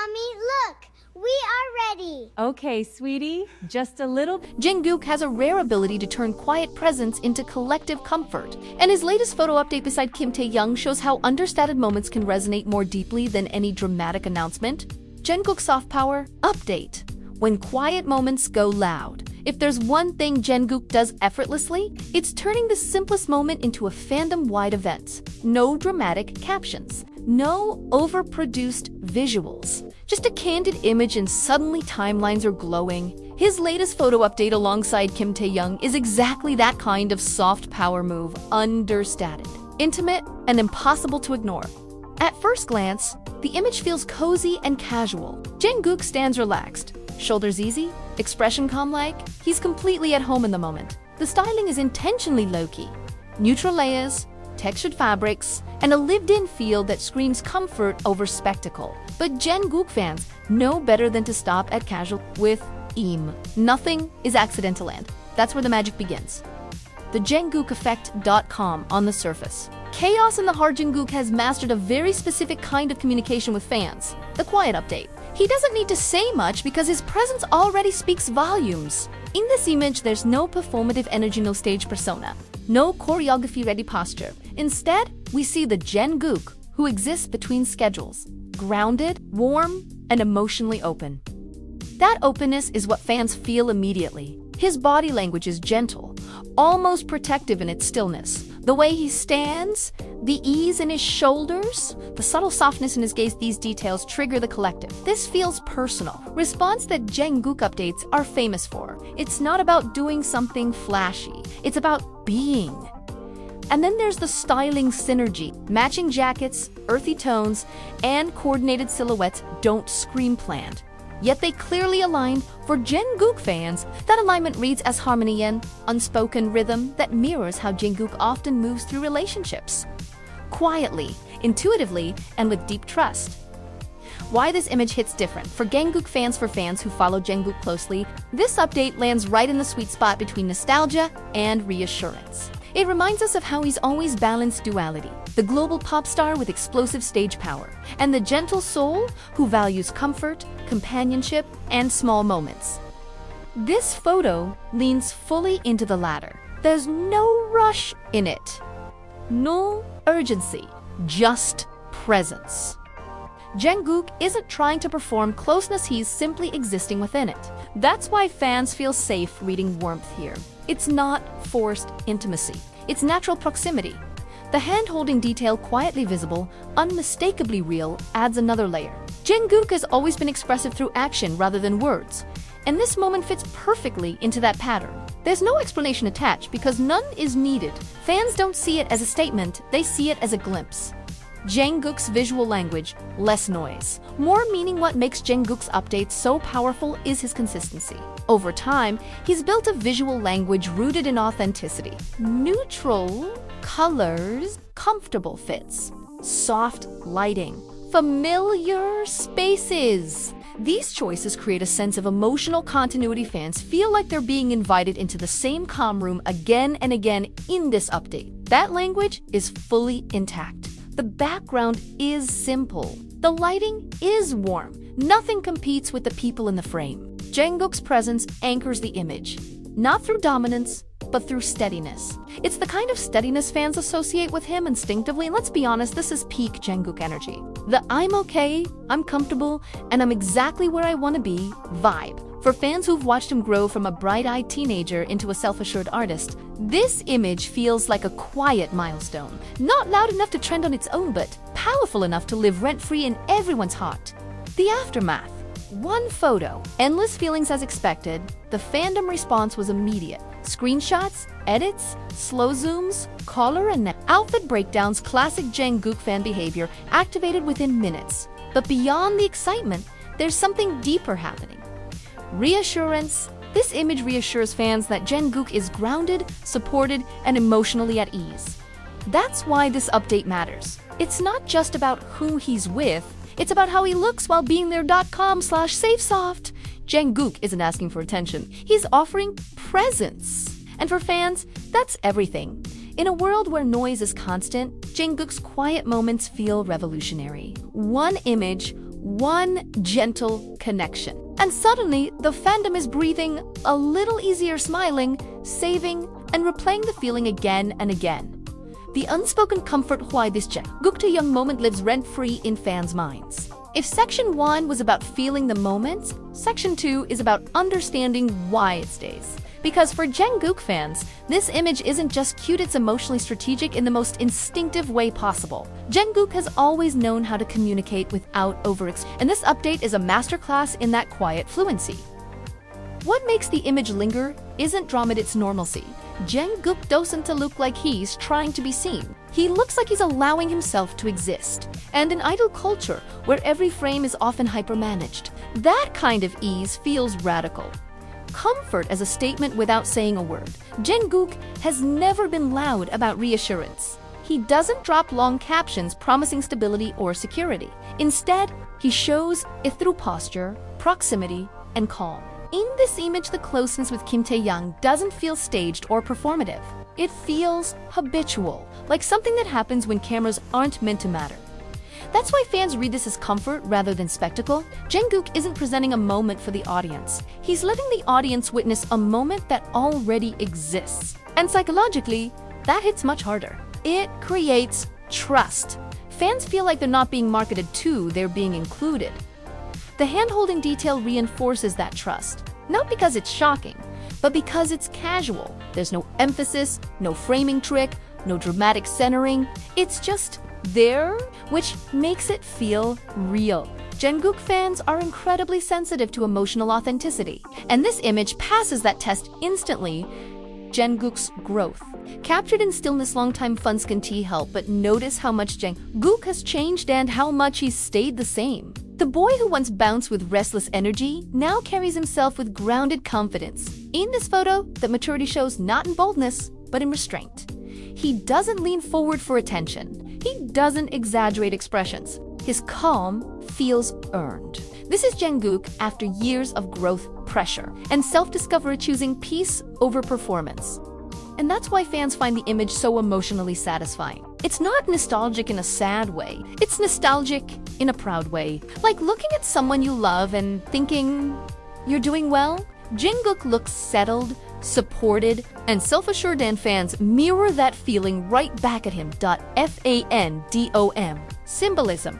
Mommy, look! We are ready! Okay, sweetie, just a little. Jungkook has a rare ability to turn quiet presence into collective comfort, and his latest photo update beside Kim Taehyung shows how understated moments can resonate more deeply than any dramatic announcement. Jungkook Soft Power Update. When quiet moments go loud. If there's one thing Jungkook does effortlessly, it's turning the simplest moment into a fandom-wide event. No dramatic captions. No overproduced visuals. Just a candid image and suddenly timelines are glowing. His latest photo update alongside Kim Taehyung is exactly that kind of soft power move, understated, intimate, and impossible to ignore. At first glance, the image feels cozy and casual. Jungkook stands relaxed, shoulders easy, expression calm-like. He's completely at home in the moment. The styling is intentionally low-key. Neutral layers, textured fabrics, and a lived-in feel that screams comfort over spectacle. But Jungkook fans know better than to stop at casual with eam. Nothing is accidental, and that's where the magic begins. The JungkookEffect.com on the surface. Chaos in the heart. Jungkook has mastered a very specific kind of communication with fans. The quiet update. He doesn't need to say much because his presence already speaks volumes. In this image, there's no performative energy, no stage persona, no choreography-ready posture. Instead, we see the Jungkook who exists between schedules, grounded, warm, and emotionally open. That openness is what fans feel immediately. His body language is gentle, almost protective in its stillness. The way he stands, the ease in his shoulders, the subtle softness in his gaze, these details trigger the collective. This feels personal. Response that Jungkook updates are famous for. It's not about doing something flashy. It's about being. And then there's the styling synergy. Matching jackets, earthy tones, and coordinated silhouettes don't scream planned. Yet they clearly align. For Jungkook fans, that alignment reads as harmony and unspoken rhythm that mirrors how Jungkook often moves through relationships. Quietly, intuitively, and with deep trust. Why this image hits different. For Jungkook fans, for fans who follow Jungkook closely, this update lands right in the sweet spot between nostalgia and reassurance. It reminds us of how he's always balanced duality, the global pop star with explosive stage power, and the gentle soul who values comfort, companionship, and small moments. This photo leans fully into the latter. There's no rush in it. No urgency, just presence. Jungkook isn't trying to perform closeness, he's simply existing within it. That's why fans feel safe reading warmth here. It's not forced intimacy, it's natural proximity. The hand-holding detail, quietly visible, unmistakably real, adds another layer. Jungkook has always been expressive through action rather than words, and this moment fits perfectly into that pattern. There's no explanation attached because none is needed. Fans don't see it as a statement, they see it as a glimpse. Jungkook's visual language, less noise, more meaning. What makes Jungkook's updates so powerful is his consistency. Over time, he's built a visual language rooted in authenticity. Neutral colors, comfortable fits, soft lighting, familiar spaces. These choices create a sense of emotional continuity. Fans feel like they're being invited into the same calm room again and again in this update. That language is fully intact. The background is simple. The lighting is warm. Nothing competes with the people in the frame. Jungkook's presence anchors the image, not through dominance, but through steadiness. It's the kind of steadiness fans associate with him instinctively, and let's be honest, this is peak Jungkook energy. The I'm okay, I'm comfortable, and I'm exactly where I want to be vibe. For fans who've watched him grow from a bright-eyed teenager into a self-assured artist, this image feels like a quiet milestone. Not loud enough to trend on its own, but powerful enough to live rent-free in everyone's heart. The aftermath. One photo, endless feelings as expected. The fandom response was immediate. Screenshots, edits, slow zooms, collar and outfit breakdowns, classic Jungkook fan behavior activated within minutes. But beyond the excitement, there's something deeper happening. Reassurance. This image reassures fans that Jungkook is grounded, supported, and emotionally at ease. That's why this update matters. It's not just about who he's with, it's about how he looks while being there. .com/SafeSoft. Jungkook isn't asking for attention, he's offering presence. And for fans, that's everything. In a world where noise is constant, Jungkook's quiet moments feel revolutionary. One image, one gentle connection. And suddenly, the fandom is breathing a little easier, smiling, saving, and replaying the feeling again and again. The unspoken comfort why this Jungkook Taehyung moment lives rent-free in fans' minds. If Section 1 was about feeling the moment, Section 2 is about understanding why it stays. Because for Jungkook fans, this image isn't just cute, it's emotionally strategic in the most instinctive way possible. Jungkook has always known how to communicate without and this update is a masterclass in that quiet fluency. What makes the image linger isn't drama, it's normalcy. Jungkook doesn't look like he's trying to be seen. He looks like he's allowing himself to exist. And in idol culture, where every frame is often hypermanaged, that kind of ease feels radical. Comfort as a statement without saying a word. Jungkook has never been loud about reassurance. He doesn't drop long captions promising stability or security. Instead, he shows it through posture, proximity, and calm. In this image, the closeness with Kim Taehyung doesn't feel staged or performative. It feels habitual, like something that happens when cameras aren't meant to matter. That's why fans read this as comfort rather than spectacle. Jungkook isn't presenting a moment for the audience. He's letting the audience witness a moment that already exists. And psychologically, that hits much harder. It creates trust. Fans feel like they're not being marketed to, they're being included. The hand-holding detail reinforces that trust, not because it's shocking, but because it's casual. There's no emphasis, no framing trick, no dramatic centering. It's just there, which makes it feel real. Jungkook fans are incredibly sensitive to emotional authenticity, and this image passes that test instantly. Jungkook's growth. Captured in stillness, longtime fans can't help but notice how much Jungkook has changed and how much he's stayed the same. The boy who once bounced with restless energy now carries himself with grounded confidence. In this photo, that maturity shows not in boldness, but in restraint. He doesn't lean forward for attention. He doesn't exaggerate expressions. His calm feels earned. This is Jungkook after years of growth, pressure, and self-discovery, choosing peace over performance. And that's why fans find the image so emotionally satisfying. It's not nostalgic in a sad way. It's nostalgic in a proud way. Like looking at someone you love and thinking, you're doing well? Jungkook looks settled, supported, and self-assured, and fans mirror that feeling right back at him. Fandom. Symbolism.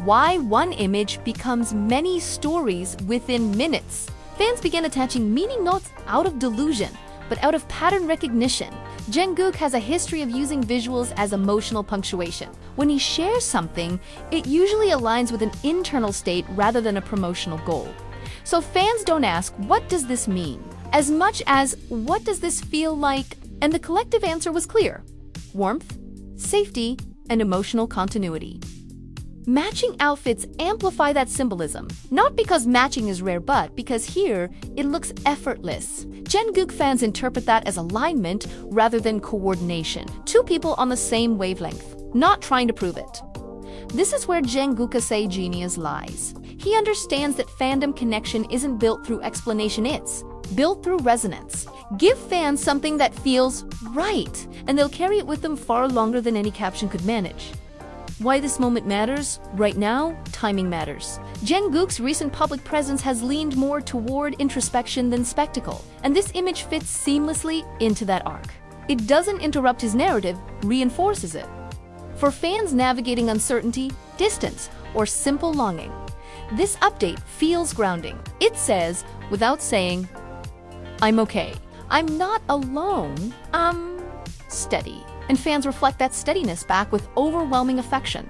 Why one image becomes many stories within minutes. Fans began attaching meaning not out of delusion, but out of pattern recognition. Jungkook has a history of using visuals as emotional punctuation. When he shares something, it usually aligns with an internal state rather than a promotional goal. So fans don't ask, what does this mean? As much as, what does this feel like? And the collective answer was clear: warmth, safety, and emotional continuity. Matching outfits amplify that symbolism, not because matching is rare, but because here it looks effortless. Jungkook fans interpret that as alignment rather than coordination. Two people on the same wavelength, not trying to prove it. This is where Jungkook's genius lies. He understands that fandom connection isn't built through explanation, it's built through resonance. Give fans something that feels right, and they'll carry it with them far longer than any caption could manage. Why this moment matters? Right now, timing matters. Jungkook's recent public presence has leaned more toward introspection than spectacle, and this image fits seamlessly into that arc. It doesn't interrupt his narrative, reinforces it. For fans navigating uncertainty, distance, or simple longing, this update feels grounding. It says, without saying, I'm okay. I'm not alone. I'm steady. And fans reflect that steadiness back with overwhelming affection.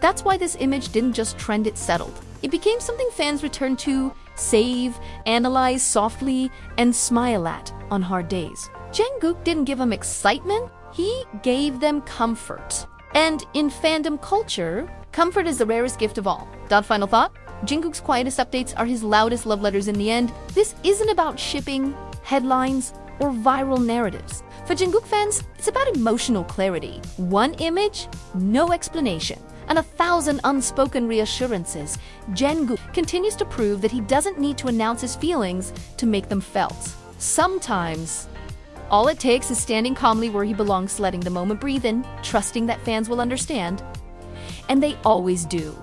That's why this image didn't just trend, it settled. It became something fans return to, save, analyze softly, and smile at on hard days. Jungkook didn't give them excitement, he gave them comfort. And in fandom culture, comfort is the rarest gift of all. Final thought? Jungkook's quietest updates are his loudest love letters in the end. This isn't about shipping, headlines, or viral narratives. For Jungkook fans, it's about emotional clarity. One image, no explanation, and 1,000 unspoken reassurances. Jungkook continues to prove that he doesn't need to announce his feelings to make them felt. Sometimes, all it takes is standing calmly where he belongs, letting the moment breathe in, trusting that fans will understand. And they always do.